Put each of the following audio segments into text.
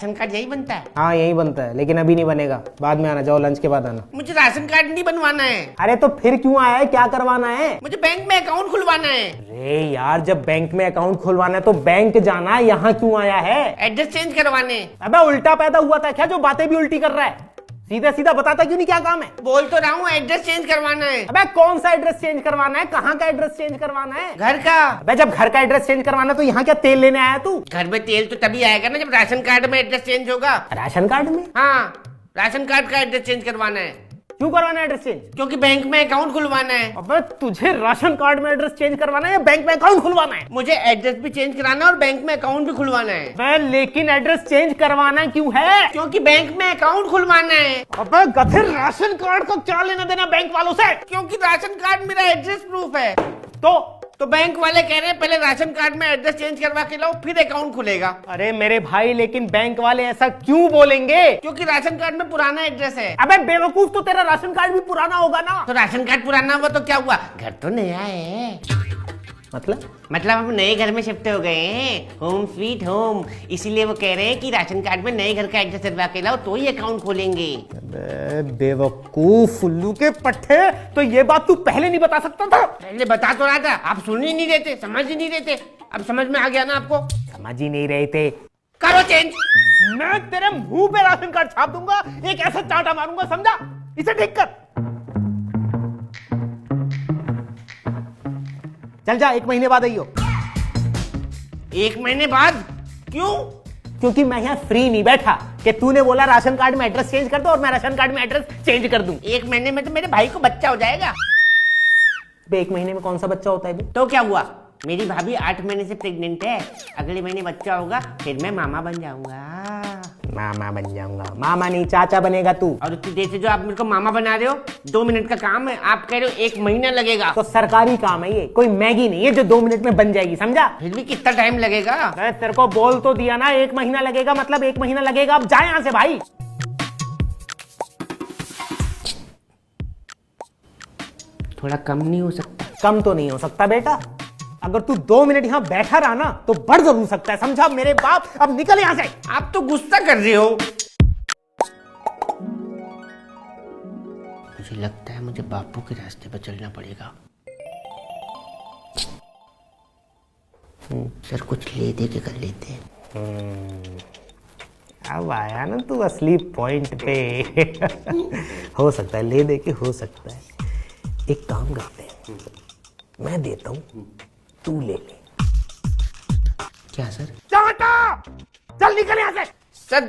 Ration card यही बनता है? हाँ यही बनता है, लेकिन अभी नहीं बनेगा, बाद में आना, जाओ लंच के बाद आना। मुझे राशन कार्ड नहीं बनवाना है। अरे तो फिर क्यों आया है, क्या करवाना है? मुझे बैंक में अकाउंट खुलवाना है। अरे यार जब बैंक में अकाउंट खुलवाना है तो बैंक जाना, यहाँ क्यों आया है? एड्रेस चेंज करवाने। अबे उल्टा पैदा हुआ था क्या जो बातें भी उल्टी कर रहा है? सीधा सीधा बताता क्यों नहीं क्या काम है? बोल तो रहा हूँ एड्रेस चेंज करवाना है। अबे कौन सा एड्रेस चेंज करवाना है, कहाँ का एड्रेस चेंज करवाना है? घर का। अबे जब घर का एड्रेस चेंज करवाना तो यहाँ क्या तेल लेने आया तू? घर में तेल तो तभी आएगा ना जब राशन कार्ड में एड्रेस चेंज होगा। राशन कार्ड में? हाँ, राशन कार्ड का एड्रेस चेंज करवाना है। क्यों करवाना है एड्रेस चेंज? क्योंकि बैंक में अकाउंट खुलवाना है। अबे तुझे राशन कार्ड में एड्रेस चेंज करवाना है या बैंक में अकाउंट खुलवाना है? मुझे एड्रेस भी चेंज कराना है और बैंक में अकाउंट भी खुलवाना है। अबे लेकिन एड्रेस चेंज करवाना क्यों है? क्योंकि बैंक में अकाउंट खुलवाना है। अबे गधे, राशन कार्ड को क्या लेना देना बैंक वालों से? क्योंकि राशन कार्ड मेरा एड्रेस प्रूफ है। तो बैंक वाले कह रहे हैं पहले राशन कार्ड में एड्रेस चेंज करवा के लाओ फिर अकाउंट खुलेगा। अरे मेरे भाई लेकिन बैंक वाले ऐसा क्यों बोलेंगे? क्योंकि राशन कार्ड में पुराना एड्रेस है। अबे बेवकूफ, तो तेरा राशन कार्ड भी पुराना होगा ना। तो राशन कार्ड पुराना हुआ तो क्या हुआ, घर तो नया है। मतलब हम नए घर में शिफ्ट हो गए हैं, होम स्वीट होम। इसीलिए वो कह रहे हैं कि राशन कार्ड में नए घर का एड्रेस डलवा के लाओ तो ही अकाउंट खोलेंगे। बेवकूफ उल्लू के पट्टे, तो ये बात तू पहले नहीं बता सकता था? पहले बता तो रहा था, आप सुन ही नहीं देते, समझ ही नहीं देते। अब समझ में आ गया ना आपको? समझ ही नहीं रहे थे। करो चेंज। मैं तेरे मुंह पे राशन कार्ड छाप दूंगा, एक ऐसा चांटा मारूंगा, समझा? इसे ठीक कर। चल जा, 1 महीने बाद आइयो। 1 महीने बाद? क्यों? क्योंकि मैं यहाँ फ्री नहीं बैठा कि तूने बोला राशन कार्ड में एड्रेस चेंज कर दो और मैं राशन कार्ड में एड्रेस चेंज कर दूं। 1 महीने में तो मेरे भाई को बच्चा हो जाएगा। 1 महीने में कौन सा बच्चा होता है बे? तो क्या हुआ, मेरी भाभी 8 महीने से प्रेग्नेंट है, अगले महीने बच्चा होगा, फिर मैं मामा बन जाऊंगा। मामा बन जाऊंगा? मामा नहीं, चाचा बनेगा तू। और उतनी देर से जो आप मेरे को मामा बना रहे हो, 2 मिनट का काम है, आप कह रहे हो 1 महीना लगेगा। तो सरकारी काम है ये, कोई मैगी नहीं है जो 2 मिनट में बन जाएगी, समझा? फिर भी कितना टाइम लगेगा? मैं तेरे को बोल तो दिया ना, 1 महीना लगेगा, मतलब 1 महीना लगेगा। अब जा यहाँ से भाई। थोड़ा कम नहीं हो सकता? कम तो नहीं हो सकता बेटा, अगर तू 2 मिनट यहाँ बैठा रहा ना तो बढ़ जरूर सकता है, समझा मेरे बाप? अब निकल यहाँ से। आप तो गुस्सा कर रहे हो। मुझे लगता है मुझे बापू के रास्ते पर चलना पड़ेगा। सर कुछ ले दे के कर लेते हैं। अब आया ना तू असली पॉइंट पे। हो सकता है ले दे के, हो सकता है। एक काम करते हैं, मैं देता हूँ, तू ले ले। क्या सर? चल निकल यहाँ से। सर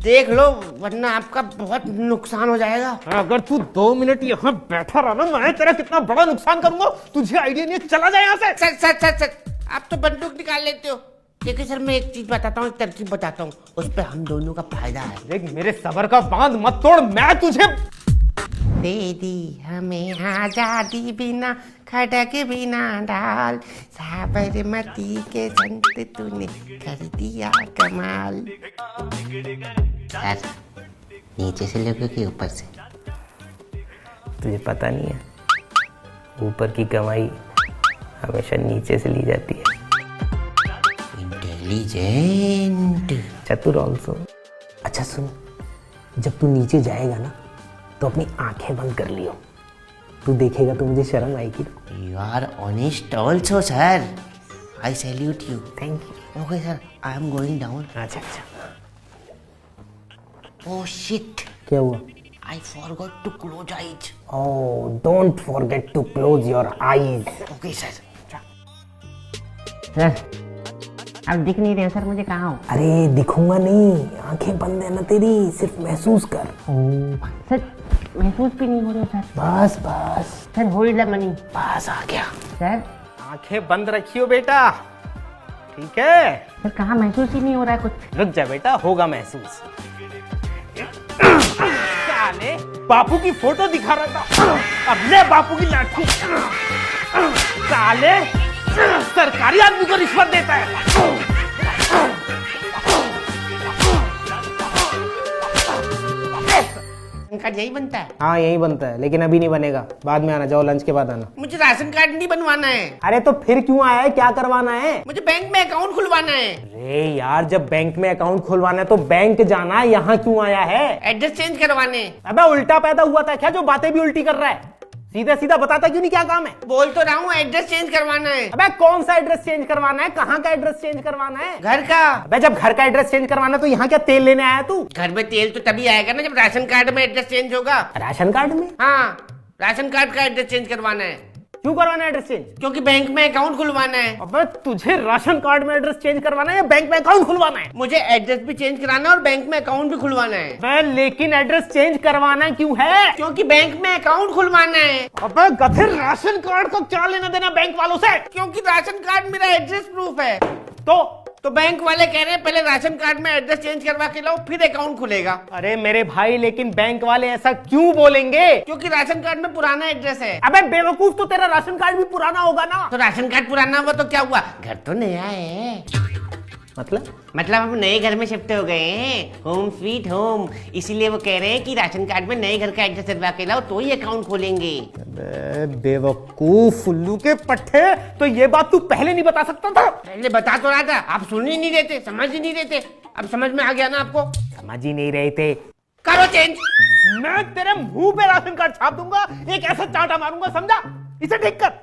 देख लो वरना आपका बहुत नुकसान हो जाएगा। अगर तू 2 मिनट यहाँ बैठा रहा ना, मैं तेरा कितना बड़ा नुकसान करूंगा तुझे आइडिया नहीं है। चला जाए यहाँ से। सर सर सर सर आप तो बंदूक निकाल लेते हो। देखिए सर मैं एक चीज बताता हूँ, एक तरकीब बताता हूँ, उस पर हम दोनों का फायदा है। देख मेरे सबर का बांध मत तोड़, मैं तुझे दे दी हमें आजादी बिना खड़क बिना ढाल, साबरमती के संत तूने कर दिया कमाल। सर नीचे से लोगे कि ऊपर से? तुझे पता नहीं है, ऊपर की कमाई हमेशा नीचे से ली जाती है। इंटेलिजेंट, चतुर ऑल्सो। अच्छा सुन, जब तू नीचे जाएगा ना तो अपनी आंखें बंद कर लियो, तू देखेगा तो मुझे शर्म आएगी। You are honest also sir, I salute you. Thank you. Okay sir, I am going down. अच्छा अच्छा। ओह शिट, क्या हुआ? I forgot to close eyes. Oh, don't forget to close your eyes. Okay sir. Sir अब दिख नहीं रहे sir मुझे, कहाँ हो? अरे दिखूंगा नहीं, आंखें बंद है ना तेरी, सिर्फ महसूस कर। सर महसूस भी नहीं हो रहा सर। बस बस सर होल्ड द मनी। बस आ गया। सर आंखें बंद रखियो बेटा, ठीक है? सर कहाँ महसूस ही नहीं हो रहा है कुछ। रुक जा बेटा, होगा महसूस। साले बापू की फोटो दिखा रहा था, अब ले बापू की लाठी। साले सरकारी आदमी को रिश्वत देता है। कार्ड यही बनता है? हाँ यही बनता है, लेकिन अभी नहीं बनेगा, बाद में आना, जाओ लंच के बाद आना। मुझे राशन कार्ड नहीं बनवाना है। अरे तो फिर क्यों आया है, क्या करवाना है? मुझे बैंक में अकाउंट खुलवाना है। अरे यार जब बैंक में अकाउंट खुलवाना है तो बैंक जाना, यहाँ क्यों आया है? एड्रेस चेंज करवाने। अबे उल्टा पैदा हुआ था क्या जो बातें भी उल्टी कर रहा है? सीधा सीधा बताता क्यों नहीं क्या काम है? बोल तो रहा हूँ एड्रेस चेंज करवाना है। अबे कौन सा एड्रेस चेंज करवाना है? कहाँ का एड्रेस चेंज करवाना है? घर का। अबे जब घर का एड्रेस चेंज करवाना है तो यहाँ क्या तेल लेने आया तू? घर में तेल तो तभी आएगा ना जब राशन कार्ड में एड्रेस चेंज होगा। राशन कार्ड में? हाँ, राशन कार्ड का एड्रेस चेंज करवाना है। क्यों करवाना है एड्रेस चेंज? क्योंकि बैंक में अकाउंट खुलवाना है। अबे तुझे राशन कार्ड में एड्रेस चेंज करवाना है या बैंक में अकाउंट खुलवाना है? मुझे एड्रेस भी चेंज कराना है और बैंक में अकाउंट भी खुलवाना है। अबे लेकिन एड्रेस चेंज करवाना क्यों है? क्योंकि बैंक में अकाउंट खुलवाना है। अबे गधे, राशन कार्ड को क्या लेना देना बैंक वालों से? क्योंकि राशन कार्ड मेरा एड्रेस प्रूफ है। तो बैंक वाले कह रहे हैं पहले राशन कार्ड में एड्रेस चेंज करवा के लाओ फिर अकाउंट खुलेगा। अरे मेरे भाई लेकिन बैंक वाले ऐसा क्यों बोलेंगे? क्योंकि राशन कार्ड में पुराना एड्रेस है। अबे बेवकूफ, तो तेरा राशन कार्ड भी पुराना होगा ना। तो राशन कार्ड पुराना हुआ तो क्या हुआ, घर तो नया है। मतलब हम नए घर में शिफ्ट हो गए हैं, होम स्वीट होम। इसीलिए वो कह रहे हैं कि राशन कार्ड में नए घर का एड्रेस डलवा के लाओ तो ही अकाउंट खोलेंगे। बेवकूफ उल्लू के पट्टे, तो ये बात तू पहले नहीं बता सकता था? पहले बता तो रहा था, आप सुन ही नहीं देते, समझ ही नहीं देते। अब समझ में आ गया ना आपको? समझ ही नहीं रहे थे। करो चेंज। मैं तेरे मुंह पे राशन कार्ड छाप दूंगा, एक ऐसा चांटा मारूंगा, समझा? इसे ठीक कर।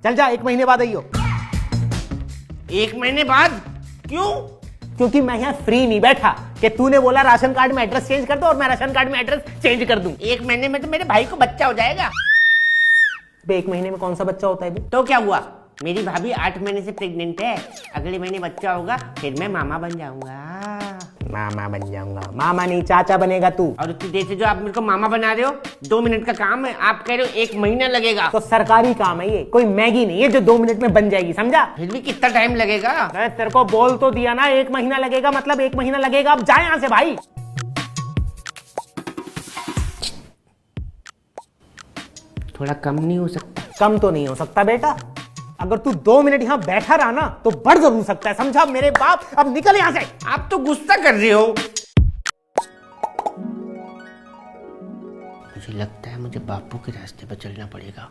चल जा, 1 महीने बाद आइयो। 1 महीने बाद? क्यों? क्योंकि मैं यहाँ फ्री नहीं बैठा कि तूने बोला राशन कार्ड में एड्रेस चेंज कर दो और मैं राशन कार्ड में एड्रेस चेंज कर दूं। 1 महीने में तो मेरे भाई को बच्चा हो जाएगा। 1 महीने में कौन सा बच्चा होता है बे? तो क्या हुआ, मेरी भाभी 8 महीने से प्रेग्नेंट है, अगले महीने बच्चा होगा, फिर मैं मामा बन जाऊंगा। मामा बन जाऊंगा? मामा नहीं, चाचा बनेगा तू। और उतनी देर से जो आप मेरे को मामा बना रहे हो, 2 मिनट का काम है, आप कह रहे हो 1 महीना लगेगा। तो सरकारी काम है ये, कोई मैगी नहीं है जो 2 मिनट में बन जाएगी, समझा? फिर भी कितना टाइम लगेगा? मैं तेरे को बोल तो दिया ना, 1 महीना लगेगा, मतलब 1 महीना लगेगा। अब जा यहाँ से भाई। थोड़ा कम नहीं हो सकता? कम तो नहीं हो सकता बेटा, अगर तू 2 मिनट यहाँ बैठा रहा ना तो बढ़ जरूर सकता है, समझा मेरे बाप? अब निकल यहाँ से। आप तो गुस्सा कर रहे हो। मुझे लगता है मुझे बापू के रास्ते पर चलना पड़ेगा।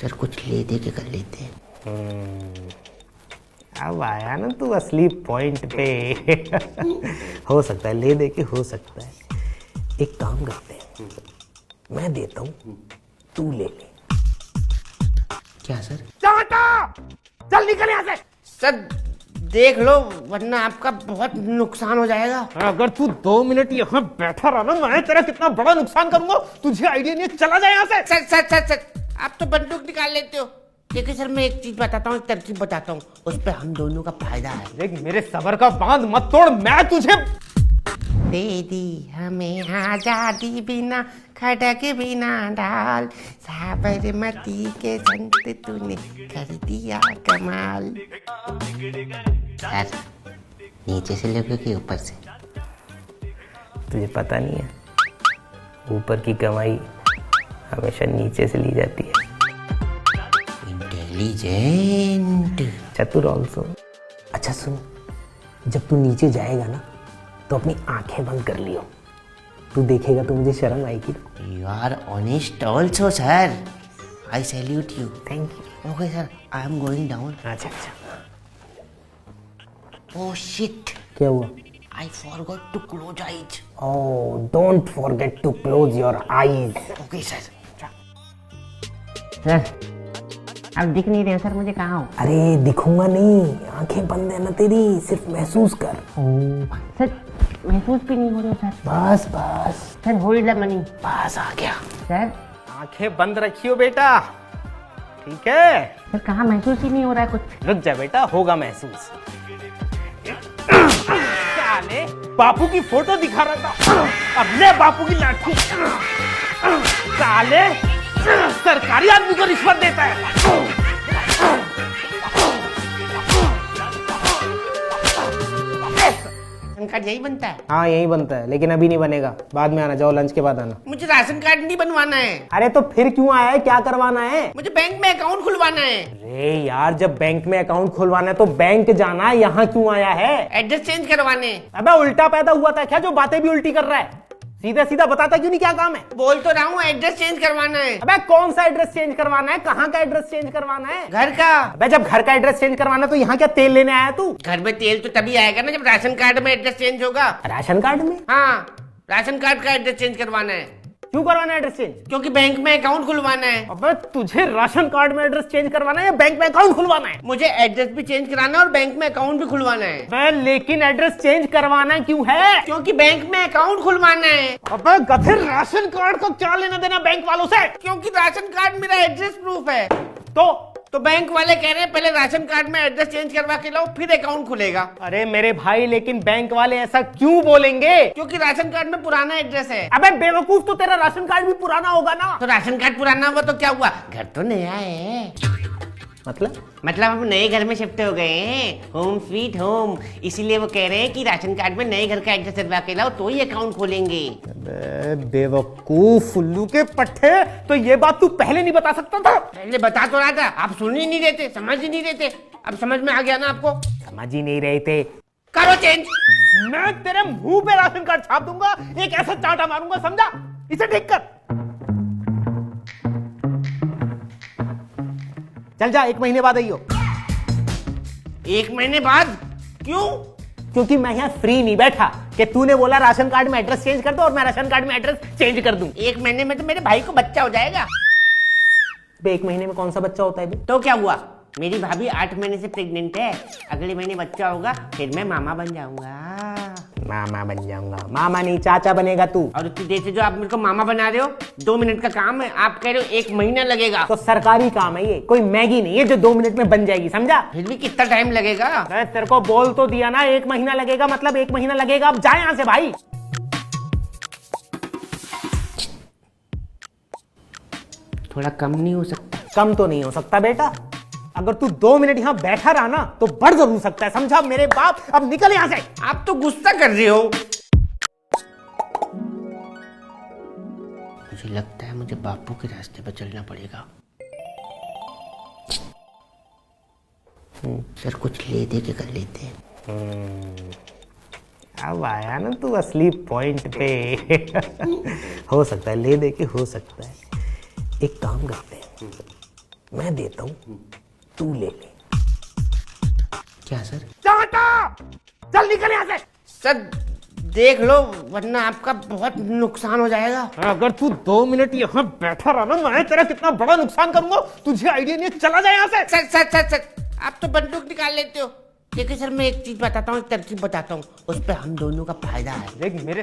सर कुछ ले दे के कर लेते हैं। अब आया ना तू असली पॉइंट पे। हो सकता है ले दे के, हो सकता है। एक काम करते हैं, मैं देता हूँ, तू ले ले। क्या सर? चल निकल यहाँ से। सर देख लो वरना आपका बहुत नुकसान हो जाएगा। अगर तू 2 मिनट यहाँ बैठा रहा ना, मैं तेरा कितना बड़ा नुकसान करूंगा तुझे आइडिया नहीं है। चला जाए यहाँ से। सर आप तो बंदूक निकाल लेते हो। देखिए सर मैं एक चीज बताता हूँ, एक तरकीब बताता हूँ, उस पर हम दोनों का फायदा है। देख मेरे सबर का बांध मत तोड़, मैं तुझे दे दी हमें आजादी बिना खड़क बिना ढाल, साबरमती के संत तूने कर दिया कमाल। सर नीचे से लोगे कि ऊपर से? तुझे पता नहीं है, ऊपर की कमाई हमेशा नीचे से ली जाती है। इंटेलिजेंट, चतुर ऑल्सो। अच्छा सुन, जब तू नीचे जाएगा ना तो अपनी आंखें बंद कर लियो, तू देखेगा तो मुझे शर्म आएगी। You are honest also sir, I salute you. Thank you. Okay sir, I am going down. अच्छा। ओह शिट, क्या हुआ? I forgot to close eyes. Oh, don't forget to close your eyes. Okay sir. Sir अब दिख नहीं रहे sir मुझे, कहाँ हो? अरे दिखूंगा नहीं, आंखें बंद है ना तेरी, सिर्फ महसूस कर। सर महसूस भी नहीं हो रहा सर। बस सर होल्ड द मनी। बस आ गया। सर आंखें बंद रखियो बेटा, ठीक है? सर कहाँ महसूस ही नहीं हो रहा है कुछ। रुक जा बेटा, होगा महसूस। साले बापू की फोटो दिखा रहा था, अब ले बापू की लाठी। साले सरकारी आदमी को रिश्वत देता है। उनका कार्ड यही बनता है? हाँ यही बनता है, लेकिन अभी नहीं बनेगा, बाद में आना, जाओ लंच के बाद आना। मुझे राशन कार्ड नहीं बनवाना है। अरे तो फिर क्यों आया है, क्या करवाना है? मुझे बैंक में अकाउंट खुलवाना है। अरे यार, जब बैंक में अकाउंट खुलवाना है तो बैंक जाना है, यहाँ क्यों आया है? एड्रेस चेंज करवाने। अबे उल्टा पैदा हुआ था क्या जो बातें भी उल्टी कर रहा है? सीधा सीधा बताता क्यों नहीं क्या काम है? बोल तो रहा हूँ, एड्रेस चेंज करवाना है। अबे कौन सा एड्रेस चेंज करवाना है? कहाँ का एड्रेस चेंज करवाना है? घर का। अबे जब घर का एड्रेस चेंज करवाना तो यहाँ क्या तेल लेने आया तू? घर में तेल तो तभी आएगा ना जब राशन कार्ड में एड्रेस चेंज होगा। राशन कार्ड में? हाँ, राशन कार्ड का एड्रेस चेंज करवाना है। क्यों करवाना है एड्रेस चेंज? क्योंकि बैंक में अकाउंट खुलवाना है। अबे तुझे राशन कार्ड में एड्रेस चेंज करवाना है या बैंक में अकाउंट खुलवाना है? मुझे एड्रेस भी चेंज कराना है और बैंक में अकाउंट भी खुलवाना है। अबे लेकिन एड्रेस चेंज करवाना क्यों है? क्योंकि बैंक में अकाउंट खुलवाना है। अबे गधे, राशन कार्ड को क्या लेना देना बैंक वालों से? क्योंकि राशन कार्ड मेरा एड्रेस प्रूफ है। तो बैंक वाले कह रहे हैं पहले राशन कार्ड में एड्रेस चेंज करवा के लाओ, फिर अकाउंट खुलेगा। अरे मेरे भाई, लेकिन बैंक वाले ऐसा क्यों बोलेंगे? क्योंकि राशन कार्ड में पुराना एड्रेस है। अबे बेवकूफ, तो तेरा राशन कार्ड भी पुराना होगा ना। तो राशन कार्ड पुराना हुआ तो क्या हुआ, घर तो नया है। मतलब हम नए घर में शिफ्ट हो गए हैं, होम स्वीट होम। इसीलिए वो कह रहे हैं कि राशन कार्ड में नए घर का एड्रेस डलवा के लाओ तो ही अकाउंट खोलेंगे। बेवकूफ उल्लू के पट्टे, तो ये बात तू पहले नहीं बता सकता था? पहले बता तो रहा था, आप सुन ही नहीं देते, समझ ही नहीं देते। अब समझ में आ गया ना आपको? समझ ही नहीं रहे थे। करो चेंज। मैं तेरे मुंह पे राशन कार्ड छाप दूंगा, एक ऐसा चांटा मारूंगा, समझा? इसे ठीक कर। चल जा, 1 महीने बाद आइयो। 1 महीने बाद? क्यों? क्योंकि मैं यहाँ फ्री नहीं बैठा कि तूने बोला राशन कार्ड में एड्रेस चेंज कर दो और मैं राशन कार्ड में एड्रेस चेंज कर दूं। 1 महीने में तो मेरे भाई को बच्चा हो जाएगा। 1 महीने में कौन सा बच्चा होता है बे? तो क्या हुआ, मेरी भाभी 8 महीने से प्रेग्नेंट है, अगले महीने बच्चा होगा, फिर मैं मामा बन जाऊंगा। मामा बन जाऊंगा? मामा नहीं, चाचा बनेगा तू। और उतनी देर से जो आप मेरे को मामा बना रहे हो, 2 मिनट का काम है, आप कह रहे हो 1 महीना लगेगा। तो सरकारी काम है ये, कोई मैगी नहीं है जो 2 मिनट में बन जाएगी, समझा? फिर भी कितना टाइम लगेगा? मैं तेरे को बोल तो दिया ना, 1 महीना लगेगा, मतलब 1 महीना लगेगा। अब जा यहाँ से भाई। थोड़ा कम नहीं हो सकता? कम तो नहीं हो सकता बेटा, अगर तू 2 मिनट यहाँ बैठा रहा ना तो बढ़ जरूर सकता है, समझा मेरे बाप? अब निकल यहाँ से। आप तो गुस्सा कर रहे हो। मुझे लगता है मुझे बापू के रास्ते पर चलना पड़ेगा। सर कुछ ले दे के कर लेते हैं। अब आया ना तू असली पॉइंट पे। हो सकता है ले दे के, हो सकता है। एक काम करते हैं, मैं देता हूं, तू ले ले। क्या सर? चल निकल यहाँ से। सर देख लो, वरना आपका बहुत नुकसान हो जाएगा। अगर तू 2 मिनट यहाँ बैठा रहा ना, मैं तेरा कितना बड़ा नुकसान करूंगा तुझे आइडिया नहीं है। चला जाए यहाँ से। सर सर सर सर, आप तो बंदूक निकाल लेते हो। देखिए सर, मैं एक चीज बताता हूँ, एक तरकीब बताता हूँ, उस पर हम दोनों का फायदा है। देख मेरे